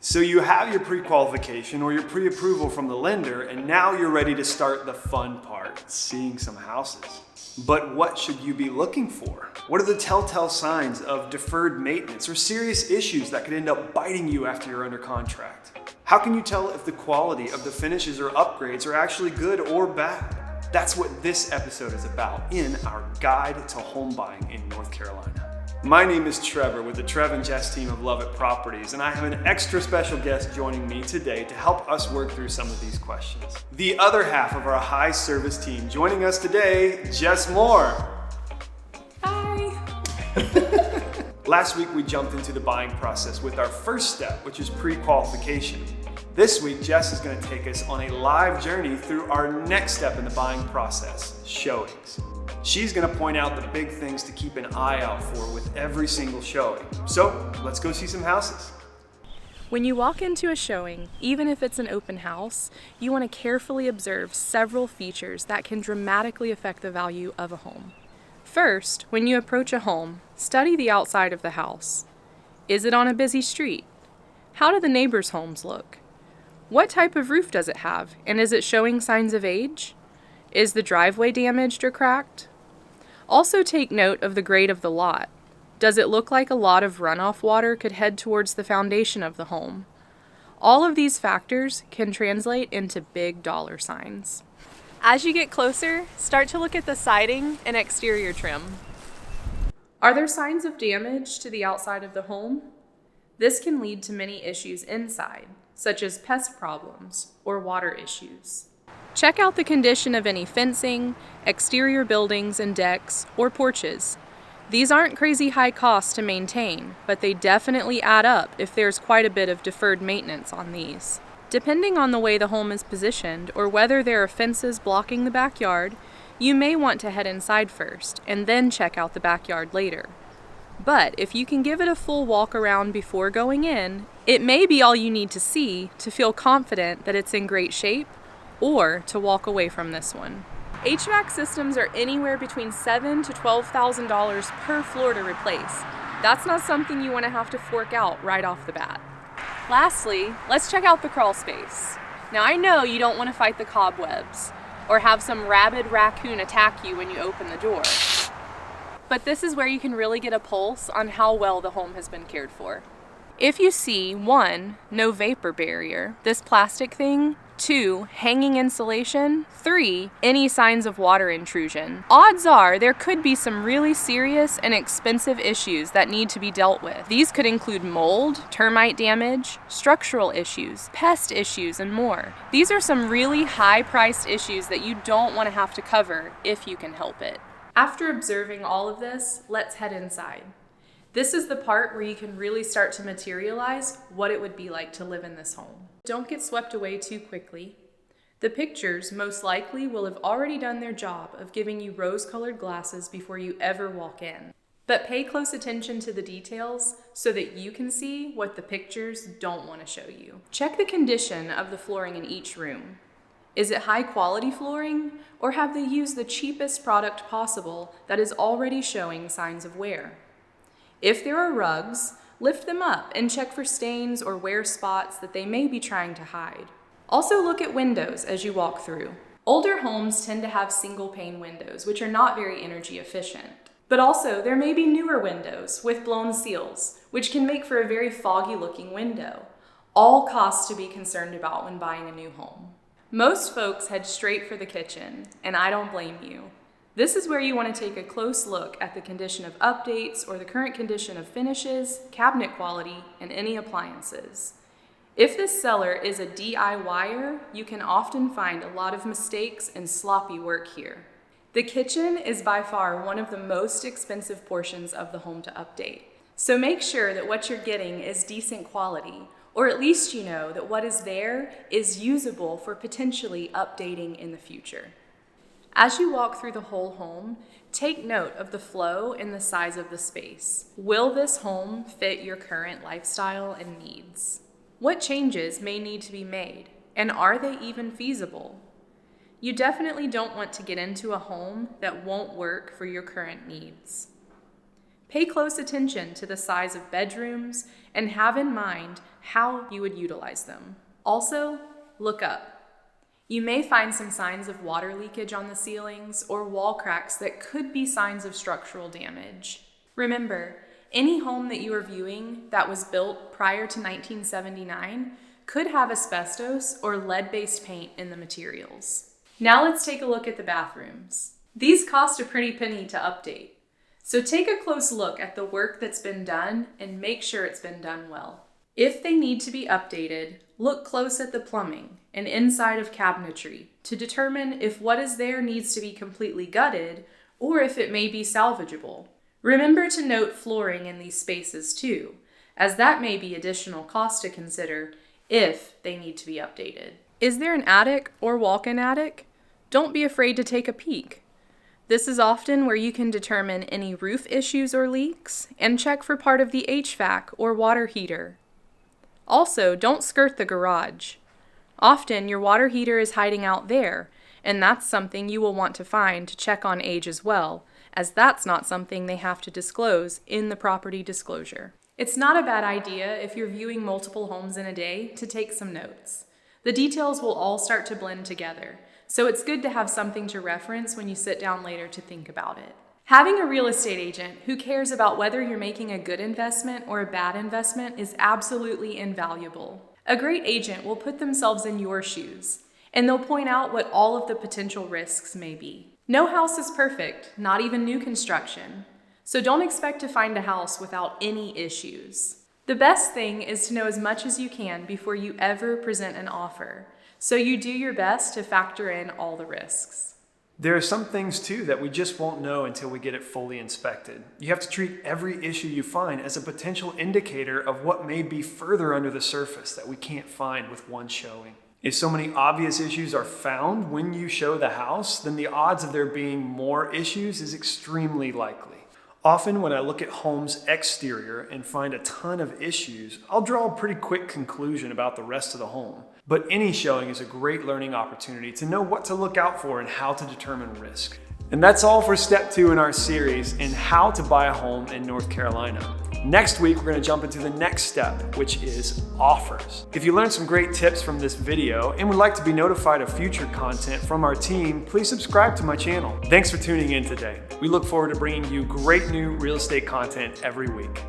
So you have your pre-qualification or your pre-approval from the lender, and now you're ready to start the fun part, seeing some houses. But what should you be looking for? What are the telltale signs of deferred maintenance or serious issues that could end up biting you after you're under contract? How can you tell if the quality of the finishes or upgrades are actually good or bad? That's what this episode is about in our Guide to Home Buying in North Carolina. My name is Trevor with the Trev and Jess team of Love It Properties, and I have an extra special guest joining me today to help us work through some of these questions. The other half of our high service team joining us today, Jess Moore. Hi. Last week we jumped into the buying process with our first step, which is pre-qualification. This week, Jess is going to take us on a live journey through our next step in the buying process, showings. She's going to point out the big things to keep an eye out for with every single showing. So let's go see some houses. When you walk into a showing, even if it's an open house, you want to carefully observe several features that can dramatically affect the value of a home. First, when you approach a home, study the outside of the house. Is it on a busy street? How do the neighbors' homes look? What type of roof does it have, and is it showing signs of age? Is the driveway damaged or cracked? Also take note of the grade of the lot. Does it look like a lot of runoff water could head towards the foundation of the home? All of these factors can translate into big dollar signs. As you get closer, start to look at the siding and exterior trim. Are there signs of damage to the outside of the home? This can lead to many issues inside, such as pest problems or water issues. Check out the condition of any fencing, exterior buildings and decks, or porches. These aren't crazy high costs to maintain, but they definitely add up if there's quite a bit of deferred maintenance on these. Depending on the way the home is positioned or whether there are fences blocking the backyard, you may want to head inside first and then check out the backyard later. But if you can give it a full walk around before going in, it may be all you need to see to feel confident that it's in great shape or to walk away from this one. HVAC systems are anywhere between $7,000 to $12,000 per floor to replace. That's not something you want to have to fork out right off the bat. Lastly, let's check out the crawl space. Now I know you don't want to fight the cobwebs or have some rabid raccoon attack you when you open the door. But this is where you can really get a pulse on how well the home has been cared for. If you see 1, no vapor barrier, this plastic thing, 2, hanging insulation, 3, any signs of water intrusion, odds are there could be some really serious and expensive issues that need to be dealt with. These could include mold, termite damage, structural issues, pest issues, and more. These are some really high-priced issues that you don't want to have to cover if you can help it. After observing all of this, let's head inside. This is the part where you can really start to materialize what it would be like to live in this home. Don't get swept away too quickly. The pictures most likely will have already done their job of giving you rose-colored glasses before you ever walk in. But pay close attention to the details so that you can see what the pictures don't want to show you. Check the condition of the flooring in each room. Is it high-quality flooring, or have they used the cheapest product possible that is already showing signs of wear? If there are rugs, lift them up and check for stains or wear spots that they may be trying to hide. Also look at windows as you walk through. Older homes tend to have single-pane windows, which are not very energy efficient. But also, there may be newer windows with blown seals, which can make for a very foggy-looking window. All costs to be concerned about when buying a new home. Most folks head straight for the kitchen, and I don't blame you. This is where you want to take a close look at the condition of updates or the current condition of finishes, cabinet quality, and any appliances. If this seller is a DIYer, you can often find a lot of mistakes and sloppy work here. The kitchen is by far one of the most expensive portions of the home to update. So make sure that what you're getting is decent quality, or at least you know that what is there is usable for potentially updating in the future. As you walk through the whole home, take note of the flow and the size of the space. Will this home fit your current lifestyle and needs? What changes may need to be made, and are they even feasible? You definitely don't want to get into a home that won't work for your current needs. Pay close attention to the size of bedrooms and have in mind how you would utilize them. Also, look up. You may find some signs of water leakage on the ceilings or wall cracks that could be signs of structural damage. Remember, any home that you are viewing that was built prior to 1979 could have asbestos or lead-based paint in the materials. Now let's take a look at the bathrooms. These cost a pretty penny to update. So take a close look at the work that's been done and make sure it's been done well. If they need to be updated, look close at the plumbing and inside of cabinetry to determine if what is there needs to be completely gutted or if it may be salvageable. Remember to note flooring in these spaces too, as that may be additional cost to consider if they need to be updated. Is there an attic or walk-in attic? Don't be afraid to take a peek. This is often where you can determine any roof issues or leaks and check for part of the HVAC or water heater. Also, don't skirt the garage. Often your water heater is hiding out there, and that's something you will want to find to check on age as well, as that's not something they have to disclose in the property disclosure. It's not a bad idea if you're viewing multiple homes in a day to take some notes. The details will all start to blend together, so it's good to have something to reference when you sit down later to think about it. Having a real estate agent who cares about whether you're making a good investment or a bad investment is absolutely invaluable. A great agent will put themselves in your shoes, and they'll point out what all of the potential risks may be. No house is perfect, not even new construction, so don't expect to find a house without any issues. The best thing is to know as much as you can before you ever present an offer, so you do your best to factor in all the risks. There are some things too that we just won't know until we get it fully inspected. You have to treat every issue you find as a potential indicator of what may be further under the surface that we can't find with one showing. If so many obvious issues are found when you show the house, then the odds of there being more issues is extremely likely. Often when I look at homes' exterior and find a ton of issues, I'll draw a pretty quick conclusion about the rest of the home. But any showing is a great learning opportunity to know what to look out for and how to determine risk. And that's all for step 2 in our series in how to buy a home in North Carolina. Next week, we're going to jump into the next step, which is offers. If you learned some great tips from this video and would like to be notified of future content from our team, please subscribe to my channel. Thanks for tuning in today. We look forward to bringing you great new real estate content every week.